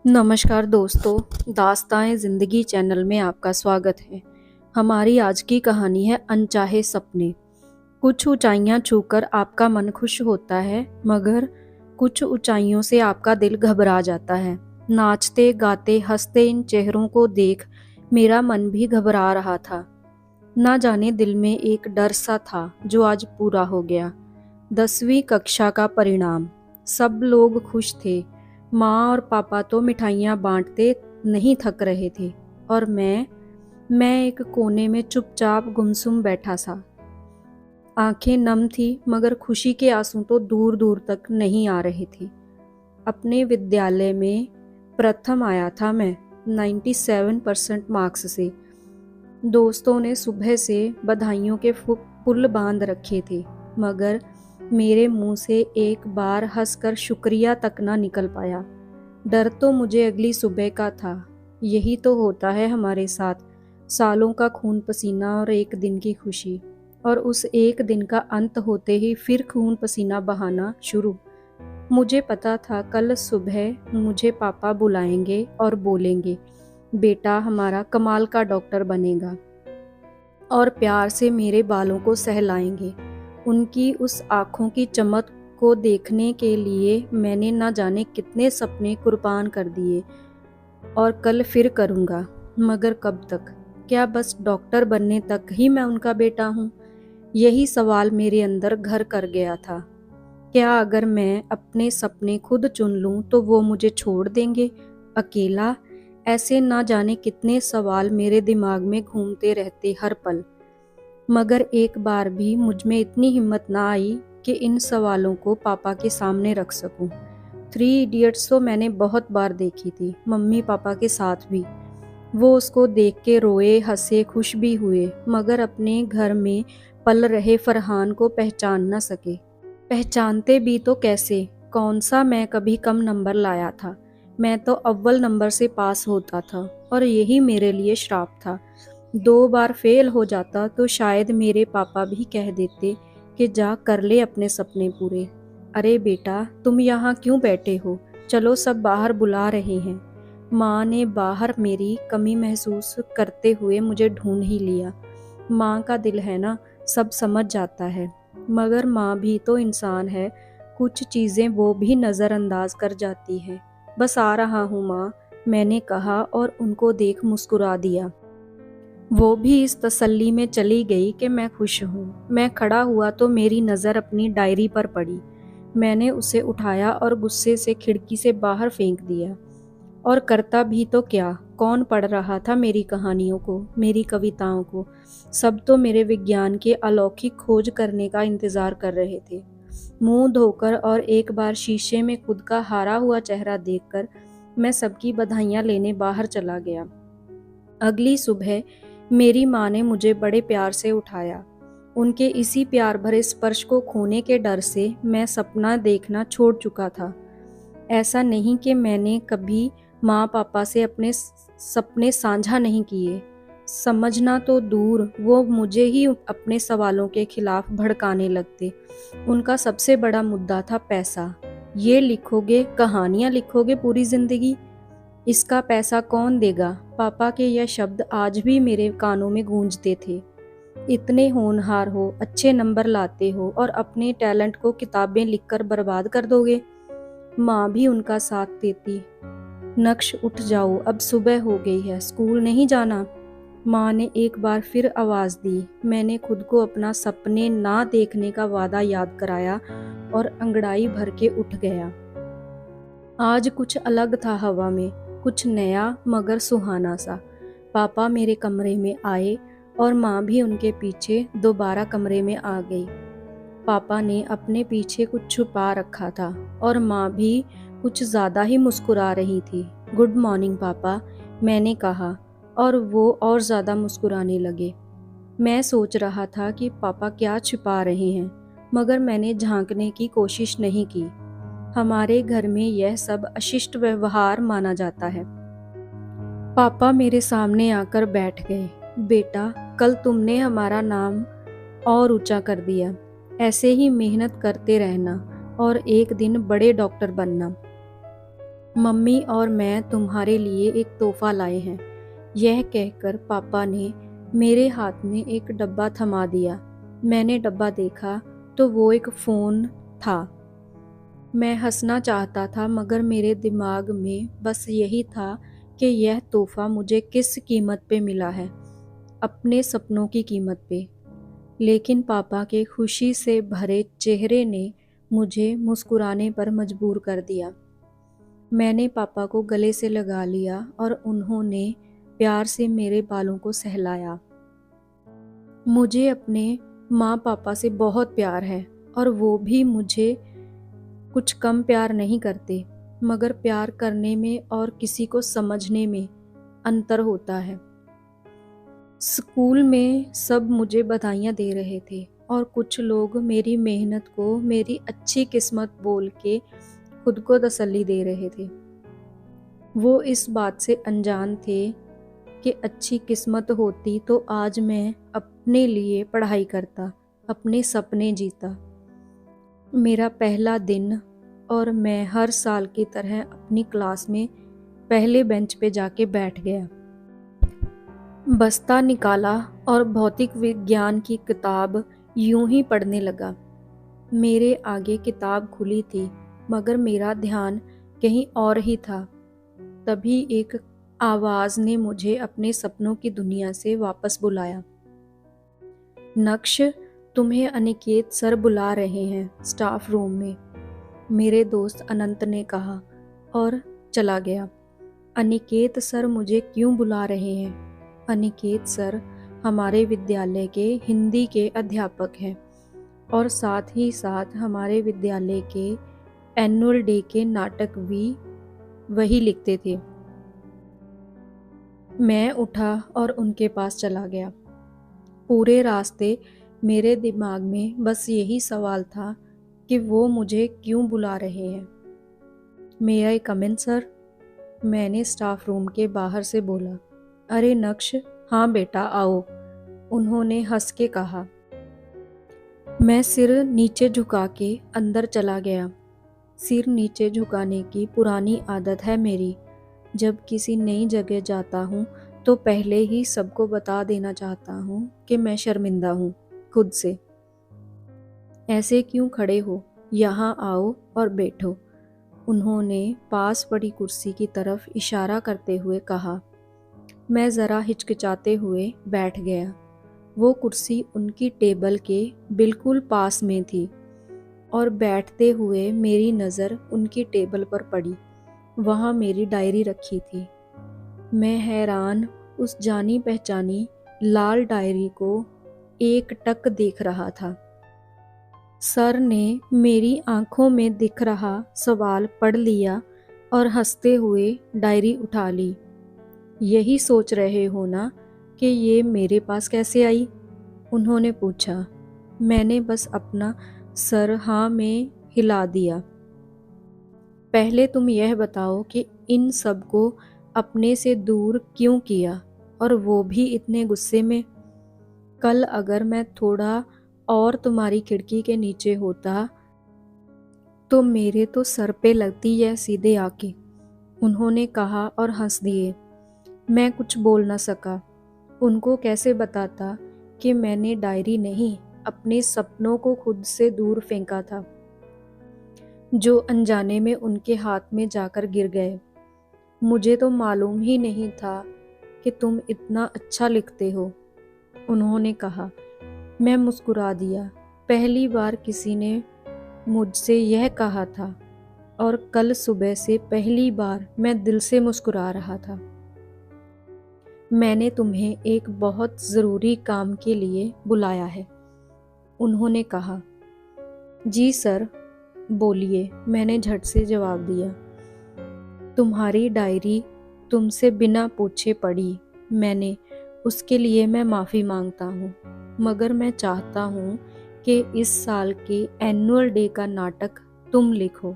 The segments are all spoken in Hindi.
नमस्कार दोस्तों, दास्तान ज़िंदगी चैनल में आपका स्वागत है। हमारी आज की कहानी है अनचाहे सपने। कुछ ऊंचाइयां छूकर आपका मन खुश होता है, मगर कुछ ऊंचाइयों से आपका दिल घबरा जाता है। नाचते गाते हंसते इन चेहरों को देख मेरा मन भी घबरा रहा था। ना जाने दिल में एक डर सा था जो आज पूरा हो गया। 10वीं कक्षा का परिणाम। सब लोग खुश थे। माँ और पापा तो मिठाइयाँ बांटते नहीं थक रहे थे, और मैं एक कोने में चुपचाप गुमसुम बैठा था। आंखें नम थी, मगर खुशी के आंसू तो दूर दूर तक नहीं आ रहे थे। अपने विद्यालय में प्रथम आया था मैं, 97% मार्क्स से। दोस्तों ने सुबह से बधाइयों के पुल बांध रखे थे, मगर मेरे मुंह से एक बार हंसकर शुक्रिया तक ना निकल पाया। डर तो मुझे अगली सुबह का था। यही तो होता है हमारे साथ, सालों का खून पसीना और एक दिन की खुशी, और उस एक दिन का अंत होते ही फिर खून पसीना बहाना शुरू। मुझे पता था कल सुबह मुझे पापा बुलाएंगे और बोलेंगे, बेटा हमारा कमाल का डॉक्टर बनेगा, और प्यार से मेरे बालों को सहलाएंगे। उनकी उस आँखों की चमक को देखने के लिए मैंने न जाने कितने सपने कुर्बान कर दिए, और कल फिर करूँगा। मगर कब तक? क्या बस डॉक्टर बनने तक ही मैं उनका बेटा हूँ? यही सवाल मेरे अंदर घर कर गया था। क्या अगर मैं अपने सपने खुद चुन लूँ तो वो मुझे छोड़ देंगे अकेला? ऐसे ना जाने कितने सवाल मेरे दिमाग में घूमते रहते हर पल। मगर एक बार भी मुझ में इतनी हिम्मत ना आई कि इन सवालों को पापा के सामने रख सकूं। 3 इडियट्स तो मैंने बहुत बार देखी थी, मम्मी पापा के साथ भी। वो उसको देख के रोए, हंसे, खुश भी हुए, मगर अपने घर में पल रहे फरहान को पहचान न सके। पहचानते भी तो कैसे? कौन सा मैं कभी कम नंबर लाया था? मैं तो अव्वल नंबर से पास होता था, और यही मेरे लिए श्राप था। 2 बार फेल हो जाता तो शायद मेरे पापा भी कह देते कि जा कर ले अपने सपने पूरे। अरे बेटा, तुम यहाँ क्यों बैठे हो? चलो, सब बाहर बुला रहे हैं। माँ ने बाहर मेरी कमी महसूस करते हुए मुझे ढूंढ ही लिया। माँ का दिल है ना, सब समझ जाता है। मगर माँ भी तो इंसान है, कुछ चीज़ें वो भी नज़रअंदाज कर जाती है। बस आ रहा हूँ माँ, मैंने कहा, और उनको देख मुस्कुरा दिया। वो भी इस तसल्ली में चली गई कि मैं खुश हूँ। मैं खड़ा हुआ तो मेरी नज़र अपनी डायरी पर पड़ी। मैंने उसे उठाया और गुस्से से खिड़की से बाहर फेंक दिया। और करता भी तो क्या? कौन पढ़ रहा था मेरी कहानियों को, मेरी कविताओं को? सब तो मेरे विज्ञान के अलौकिक खोज करने का इंतजार कर रहे थे। मुंह धोकर और एक बार शीशे में खुद का हारा हुआ चेहरा देखकर मैं सबकी बधाइयाँ लेने बाहर चला गया। अगली सुबह मेरी माँ ने मुझे बड़े प्यार से उठाया। उनके इसी प्यार भरे स्पर्श को खोने के डर से मैं सपना देखना छोड़ चुका था। ऐसा नहीं कि मैंने कभी माँ पापा से अपने सपने साझा नहीं किए। समझना तो दूर, वो मुझे ही अपने सवालों के खिलाफ भड़काने लगते। उनका सबसे बड़ा मुद्दा था पैसा। ये लिखोगे, कहानियाँ लिखोगे पूरी जिंदगी, इसका पैसा कौन देगा? पापा के यह शब्द आज भी मेरे कानों में गूंजते थे। इतने होनहार हो, अच्छे नंबर लाते हो, और अपने टैलेंट को किताबें लिखकर बर्बाद कर दोगे? माँ भी उनका साथ देती। नक्श, उठ जाओ, अब सुबह हो गई है, स्कूल नहीं जाना? माँ ने एक बार फिर आवाज़ दी। मैंने खुद को अपना सपने ना देखने का वादा याद कराया और अंगड़ाई भर के उठ गया। आज कुछ अलग था हवा में, कुछ नया मगर सुहाना सा। पापा मेरे कमरे में आए और माँ भी उनके पीछे दोबारा कमरे में आ गई। पापा ने अपने पीछे कुछ छुपा रखा था, और माँ भी कुछ ज़्यादा ही मुस्कुरा रही थी। गुड मॉर्निंग पापा, मैंने कहा, और वो और ज़्यादा मुस्कुराने लगे। मैं सोच रहा था कि पापा क्या छिपा रहे हैं, मगर मैंने झांकने की कोशिश नहीं की। हमारे घर में यह सब अशिष्ट व्यवहार माना जाता है। पापा मेरे सामने आकर बैठ गए। बेटा, कल तुमने हमारा नाम और ऊंचा कर दिया। ऐसे ही मेहनत करते रहना और एक दिन बड़े डॉक्टर बनना। मम्मी और मैं तुम्हारे लिए एक तोहफा लाए हैं। यह कहकर पापा ने मेरे हाथ में एक डब्बा थमा दिया। मैंने डब्बा देखा तो वो एक फ़ोन था। मैं हंसना चाहता था मगर मेरे दिमाग में बस यही था कि यह तोहफा मुझे किस कीमत पे मिला है, अपने सपनों की कीमत पे। लेकिन पापा के खुशी से भरे चेहरे ने मुझे मुस्कुराने पर मजबूर कर दिया। मैंने पापा को गले से लगा लिया और उन्होंने प्यार से मेरे बालों को सहलाया। मुझे अपने माँ पापा से बहुत प्यार है और वो भी मुझे कुछ कम प्यार नहीं करते, मगर प्यार करने में और किसी को समझने में अंतर होता है। स्कूल में सब मुझे बधाइयाँ दे रहे थे और कुछ लोग मेरी मेहनत को मेरी अच्छी किस्मत बोल के खुद को तसल्ली दे रहे थे। वो इस बात से अनजान थे कि अच्छी किस्मत होती तो आज मैं अपने लिए पढ़ाई करता, अपने सपने जीता। मेरा पहला दिन और मैं हर साल की तरह अपनी क्लास में पहले बेंच पे जाके बैठ गया। बस्ता निकाला और भौतिक विज्ञान की किताब यूं ही पढ़ने लगा। मेरे आगे किताब खुली थी मगर मेरा ध्यान कहीं और ही था। तभी एक आवाज़ ने मुझे अपने सपनों की दुनिया से वापस बुलाया। नक्श, तुम्हें अनिकेत सर बुला रहे हैं स्टाफ रूम में, मेरे दोस्त अनंत ने कहा और चला गया। अनिकेत सर मुझे क्यों बुला रहे हैं? अनिकेत सर हमारे विद्यालय के हिंदी के अध्यापक हैं और साथ ही साथ हमारे विद्यालय के एनुअल डे के नाटक भी वही लिखते थे। मैं उठा और उनके पास चला गया। पूरे रास्ते मेरे दिमाग में बस यही सवाल था कि वो मुझे क्यों बुला रहे हैं। मे आई कम इन सर? मैंने स्टाफ रूम के बाहर से बोला। अरे नक्श, हाँ बेटा आओ, उन्होंने हंस के कहा। मैं सिर नीचे झुका के अंदर चला गया। सिर नीचे झुकाने की पुरानी आदत है मेरी। जब किसी नई जगह जाता हूँ तो पहले ही सबको बता देना चाहता हूँ कि मैं शर्मिंदा हूँ खुद से। ऐसे क्यों खड़े हो, यहाँ आओ और बैठो, उन्होंने पास पड़ी कुर्सी की तरफ इशारा करते हुए कहा। मैं ज़रा हिचकिचाते हुए बैठ गया। वो कुर्सी उनकी टेबल के बिल्कुल पास में थी और बैठते हुए मेरी नज़र उनकी टेबल पर पड़ी। वहाँ मेरी डायरी रखी थी। मैं हैरान उस जानी पहचानी लाल डायरी को एक टक देख रहा था। सर ने मेरी आंखों में दिख रहा सवाल पढ़ लिया और हंसते हुए डायरी उठा ली। यही सोच रहे हो ना कि ये मेरे पास कैसे आई? उन्होंने पूछा। मैंने बस अपना सर हाँ में हिला दिया। पहले तुम यह बताओ कि इन सब को अपने से दूर क्यों किया, और वो भी इतने गुस्से में। कल अगर मैं थोड़ा और तुम्हारी खिड़की के नीचे होता तो मेरे तो सर पे लगती है सीधे आके, उन्होंने कहा और हंस दिए। मैं कुछ बोल न सका। उनको कैसे बताता कि मैंने डायरी नहीं, अपने सपनों को खुद से दूर फेंका था, जो अनजाने में उनके हाथ में जाकर गिर गए। मुझे तो मालूम ही नहीं था कि तुम इतना अच्छा लिखते हो, उन्होंने कहा। मैं मुस्कुरा दिया। पहली बार किसी ने मुझसे यह कहा था और कल सुबह से पहली बार मैं दिल से मुस्कुरा रहा था। मैंने तुम्हें एक बहुत ज़रूरी काम के लिए बुलाया है, उन्होंने कहा। जी सर, बोलिए, मैंने झट से जवाब दिया। तुम्हारी डायरी तुमसे बिना पूछे पढ़ी मैंने, उसके लिए मैं माफ़ी मांगता हूँ, मगर मैं चाहता हूँ कि इस साल के एनुअल डे का नाटक तुम लिखो,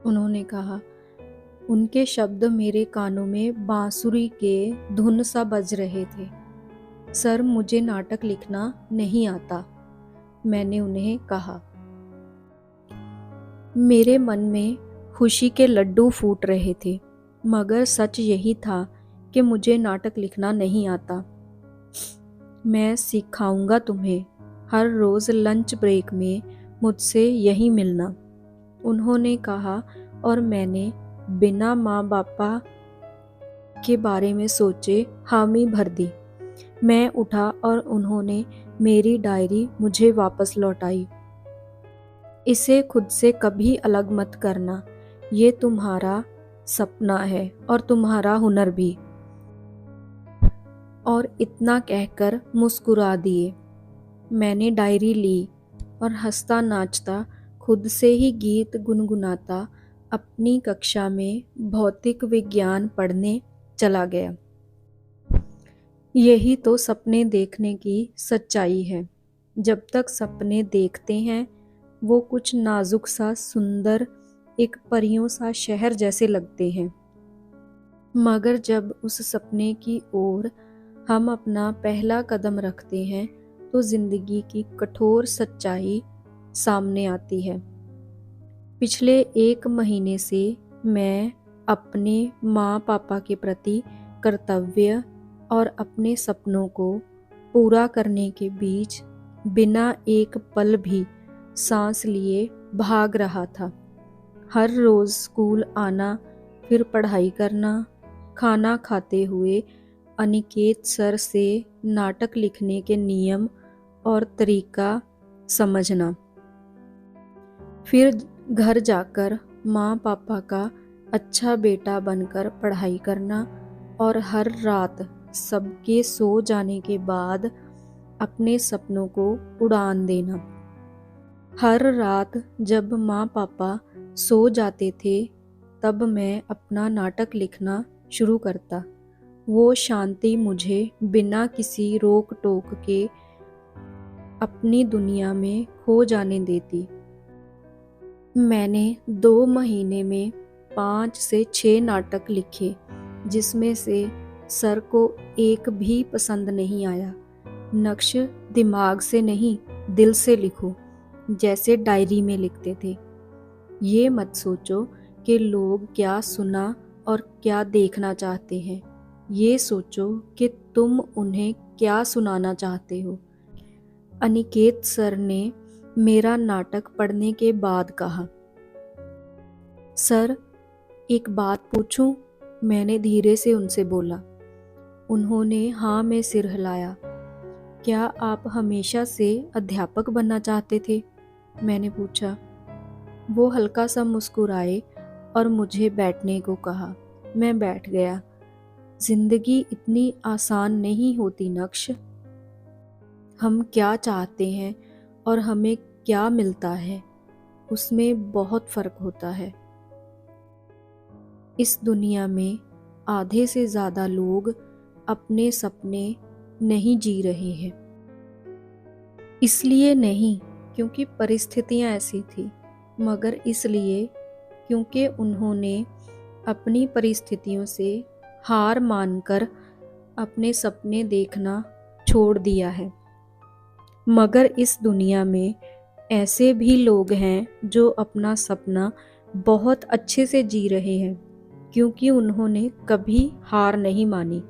उन्होंने कहा। उनके शब्द मेरे कानों में बांसुरी के धुन सा बज रहे थे। सर, मुझे नाटक लिखना नहीं आता, मैंने उन्हें कहा। मेरे मन में खुशी के लड्डू फूट रहे थे। मगर सच यही था कि मुझे नाटक लिखना नहीं आता। मैं सिखाऊंगा तुम्हें, हर रोज़ लंच ब्रेक में मुझसे यही मिलना, उन्होंने कहा। और मैंने बिना माँ बापा के बारे में सोचे हामी भर दी। मैं उठा और उन्होंने मेरी डायरी मुझे वापस लौटाई। इसे खुद से कभी अलग मत करना, ये तुम्हारा सपना है और तुम्हारा हुनर भी। और इतना कहकर मुस्कुरा दिए। मैंने डायरी ली और हंसता नाचता खुद से ही गीत गुनगुनाता अपनी कक्षा में भौतिक विज्ञान पढ़ने चला गया। यही तो सपने देखने की सच्चाई है। जब तक सपने देखते हैं वो कुछ नाजुक सा, सुंदर, एक परियों सा शहर जैसे लगते हैं। मगर जब उस सपने की ओर हम अपना पहला कदम रखते हैं तो जिंदगी की कठोर सच्चाई सामने आती है। पिछले 1 महीने से मैं अपने माँ पापा के प्रति कर्तव्य और अपने सपनों को पूरा करने के बीच बिना एक पल भी सांस लिए भाग रहा था। हर रोज़ स्कूल आना, फिर पढ़ाई करना, खाना खाते हुए अनिकेत सर से नाटक लिखने के नियम और तरीका समझना, फिर घर जाकर माँ पापा का अच्छा बेटा बनकर पढ़ाई करना और हर रात सबके सो जाने के बाद अपने सपनों को उड़ान देना। हर रात जब माँ पापा सो जाते थे तब मैं अपना नाटक लिखना शुरू करता। वो शांति मुझे बिना किसी रोक टोक के अपनी दुनिया में खो जाने देती। मैंने 2 महीने में 5 से 6 नाटक लिखे, जिसमें से सर को एक भी पसंद नहीं आया। नक्श दिमाग से नहीं, दिल से लिखो, जैसे डायरी में लिखते थे। ये मत सोचो कि लोग क्या सुना और क्या देखना चाहते हैं, ये सोचो कि तुम उन्हें क्या सुनाना चाहते हो। अनिकेत सर ने मेरा नाटक पढ़ने के बाद कहा, सर एक बात पूछूं? मैंने धीरे से उनसे बोला। उन्होंने हाँ में सिर हिलाया। क्या आप हमेशा से अध्यापक बनना चाहते थे? मैंने पूछा। वो हल्का सा मुस्कुराए और मुझे बैठने को कहा। मैं बैठ गया। जिंदगी इतनी आसान नहीं होती नक्श। हम क्या चाहते हैं और हमें क्या मिलता है, उसमें बहुत फर्क होता है। इस दुनिया में आधे से ज़्यादा लोग अपने सपने नहीं जी रहे हैं। इसलिए नहीं क्योंकि परिस्थितियां ऐसी थी, मगर इसलिए क्योंकि उन्होंने अपनी परिस्थितियों से हार मानकर अपने सपने देखना छोड़ दिया है। मगर इस दुनिया में ऐसे भी लोग हैं जो अपना सपना बहुत अच्छे से जी रहे हैं, क्योंकि उन्होंने कभी हार नहीं मानी।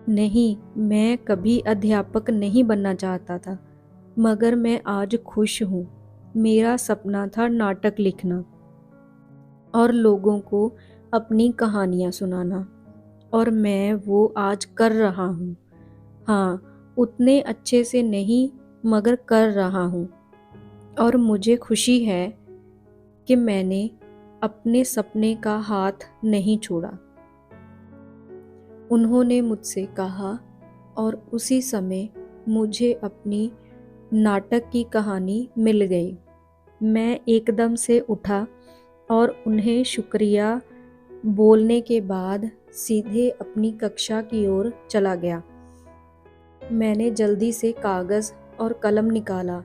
नहीं, मैं कभी अध्यापक नहीं बनना चाहता था, मगर मैं आज खुश हूँ। मेरा सपना था नाटक लिखना और लोगों को अपनी कहानियाँ सुनाना, और मैं वो आज कर रहा हूँ। हाँ, उतने अच्छे से नहीं, मगर कर रहा हूँ। और मुझे खुशी है कि मैंने अपने सपने का हाथ नहीं छोड़ा। उन्होंने मुझसे कहा और उसी समय मुझे अपनी नाटक की कहानी मिल गई। मैं एकदम से उठा और उन्हें शुक्रिया बोलने के बाद सीधे अपनी कक्षा की ओर चला गया। मैंने जल्दी से कागज़ और कलम निकाला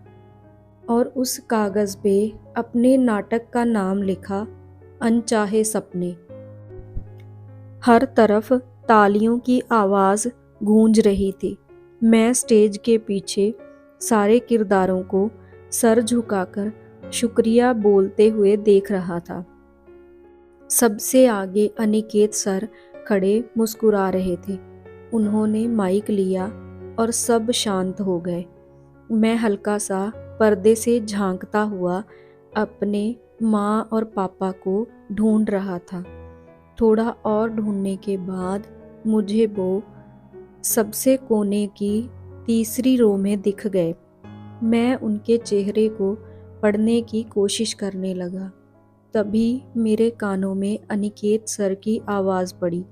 और उस कागज़ पे अपने नाटक का नाम लिखा, अनचाहे सपने। हर तरफ तालियों की आवाज़ गूंज रही थी। मैं स्टेज के पीछे सारे किरदारों को सर झुकाकर शुक्रिया बोलते हुए देख रहा था। सबसे आगे अनिकेत सर खड़े मुस्कुरा रहे थे। उन्होंने माइक लिया और सब शांत हो गए। मैं हल्का सा पर्दे से झांकता हुआ अपने माँ और पापा को ढूंढ रहा था। थोड़ा और ढूंढने के बाद मुझे वो सबसे कोने की तीसरी रो में दिख गए। मैं उनके चेहरे को पढ़ने की कोशिश करने लगा। तभी मेरे कानों में अनिकेत सर की आवाज़ पड़ी।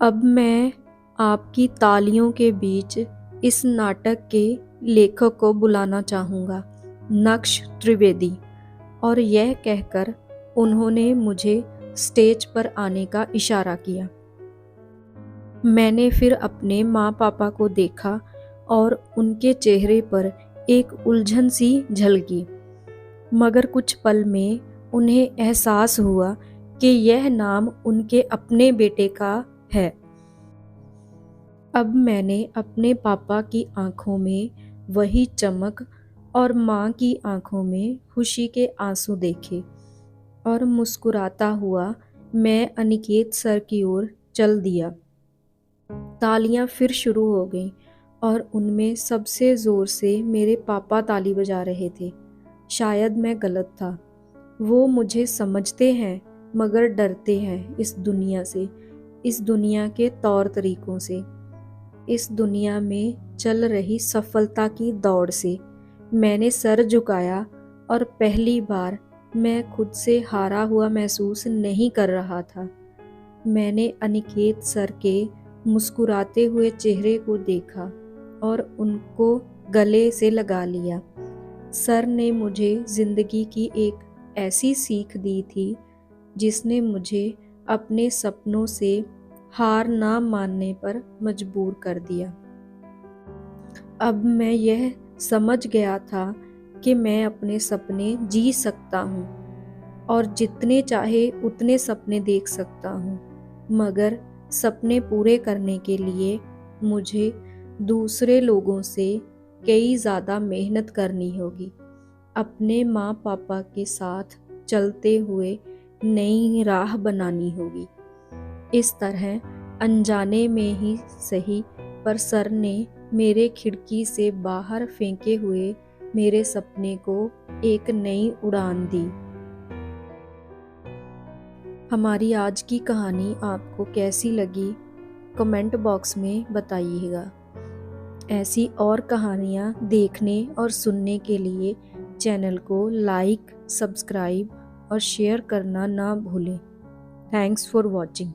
अब मैं आपकी तालियों के बीच इस नाटक के लेखक को बुलाना चाहूँगा, नक्श त्रिवेदी। और यह कहकर उन्होंने मुझे स्टेज पर आने का इशारा किया। मैंने फिर अपने माँ पापा को देखा और उनके चेहरे पर एक उलझन सी झलकी, मगर कुछ पल में उन्हें एहसास हुआ कि यह नाम उनके अपने बेटे का है। अब मैंने अपने पापा की आंखों में वही चमक और माँ की आंखों में खुशी के आंसू देखे और मुस्कुराता हुआ मैं अनिकेत सर की ओर चल दिया। तालियां फिर शुरू हो गईं और उनमें सबसे ज़ोर से मेरे पापा ताली बजा रहे थे। शायद मैं गलत था। वो मुझे समझते हैं मगर डरते हैं इस दुनिया से, इस दुनिया के तौर तरीकों से, इस दुनिया में चल रही सफलता की दौड़ से। मैंने सर झुकाया और पहली बार मैं खुद से हारा हुआ महसूस नहीं कर रहा था। मैंने अनिकेत सर के मुस्कुराते हुए चेहरे को देखा और उनको गले से लगा लिया। सर ने मुझे ज़िंदगी की एक ऐसी सीख दी थी जिसने मुझे अपने सपनों से हार ना मानने पर मजबूर कर दिया। अब मैं यह समझ गया था कि मैं अपने सपने जी सकता हूँ और जितने चाहे उतने सपने देख सकता हूँ, मगर सपने पूरे करने के लिए मुझे दूसरे लोगों से कई ज़्यादा मेहनत करनी होगी। अपने माँ पापा के साथ चलते हुए नई राह बनानी होगी। इस तरह अनजाने में ही सही पर सर ने मेरे खिड़की से बाहर फेंके हुए मेरे सपने को एक नई उड़ान दी। हमारी आज की कहानी आपको कैसी लगी कमेंट बॉक्स में बताइएगा। ऐसी और कहानियाँ देखने और सुनने के लिए चैनल को लाइक, सब्सक्राइब और शेयर करना ना भूलें। Thanks for watching.